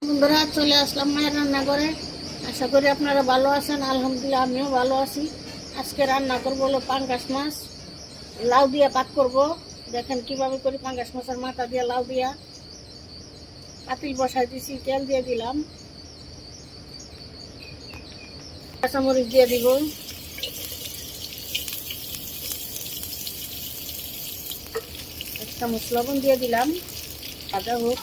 বন্ধুরা, চলে আসলাম মায়ের রান্নাঘরে। আশা করি আপনারা ভালো আছেন। আলহামদুলিল্লাহ, আমিও ভালো আছি। আজকে রান্না করবো হলো পাঙ্গাস মাছ, লাউ দিয়ে পাক করব। দেখেন কিভাবে করি। পাঙ্গাস মাছের মাথা দিয়ে লাউ দিয়া পাতিল বসাই দিছি, তেল দিয়ে দিলাম, কাঁচামরিচ দিয়ে দিব, এক চামচ লবণ দিয়ে দিলাম। ভাজা হোক।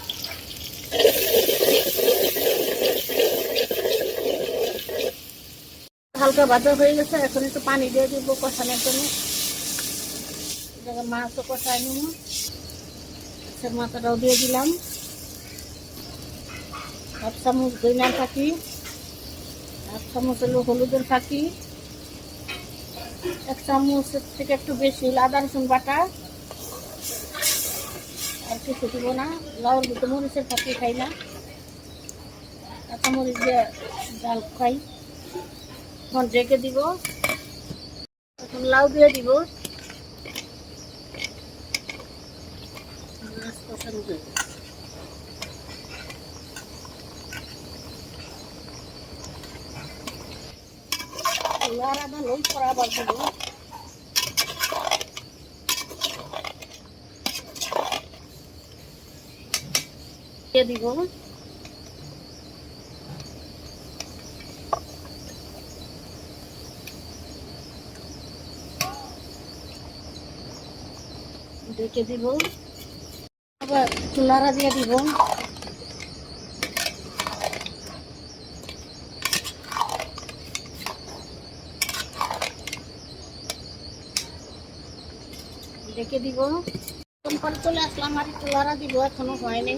হালকা ভাজা হয়ে গেছে, এখন একটু পানি দিয়ে দিব কষানোর জন্য। মাছও কষাই নেব। মাছের মাথাটাও দিয়ে দিলাম। এক চামচ ধনিয়ার ফাঁকি, এক চামচ হলো হলুদের ফাঁকি, এক চামচের থেকে একটু বেশি আদা রসুন বাটা। আর কিছু দিব না, লাউর ভিতরে মরিচের ফাঁকি খাই না, কাঁচামরিচ দিয়ে ডাল খাই। এখন রেখে দিব। এখন লাউ দিয়ে দিব। মাছ কষানো হয়ে গেছে। আর আদা লই পরে আবার দিব। দিয়ে দিব। ঢেকে দিব। আবার চুলারা দিয়ে দিব। ঢেকে দিব। পরে চলে আসলাম, আর চুলারা দিব, এখনো হয়নি।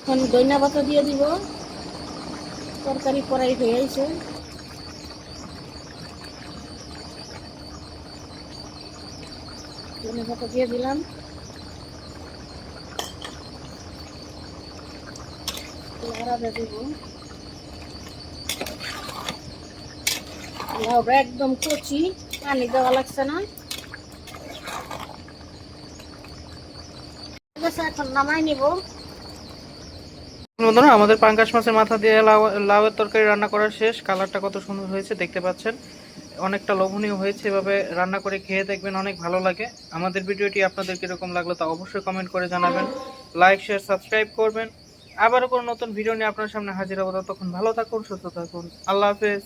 এখন ধনিয়া পাতা দিয়ে দিব। তরকারি কড়াই হয়ে গেছে। ধনিয়া পাতা দিয়ে দিলাম। লাউটা দিব। লাউটা একদম কচি, পানি দেওয়া লাগছে না। ঠিক আছে, এখন নামাই নিব। বন্ধুরা, আমাদের পাঙ্গাস মাছের মাথা দিয়ে লাউয়ের তরকারি রান্না করা শেষ। কালারটা কত সুন্দর হয়েছে দেখতে পাচ্ছেন। অনেকটা লোভনীয় হয়েছে। এভাবে রান্না করে খেয়ে দেখবেন, অনেক ভালো লাগে। আমাদের ভিডিওটি আপনাদের কিরকম লাগলো তা অবশ্যই কমেন্ট করে জানাবেন। লাইক, শেয়ার, সাবস্ক্রাইব করবেন। আবারও কোনো নতুন ভিডিও নিয়ে আপনার সামনে হাজির হবো। ততক্ষণ ভালো থাকুন, সুস্থ থাকুন। আল্লাহ হাফেজ।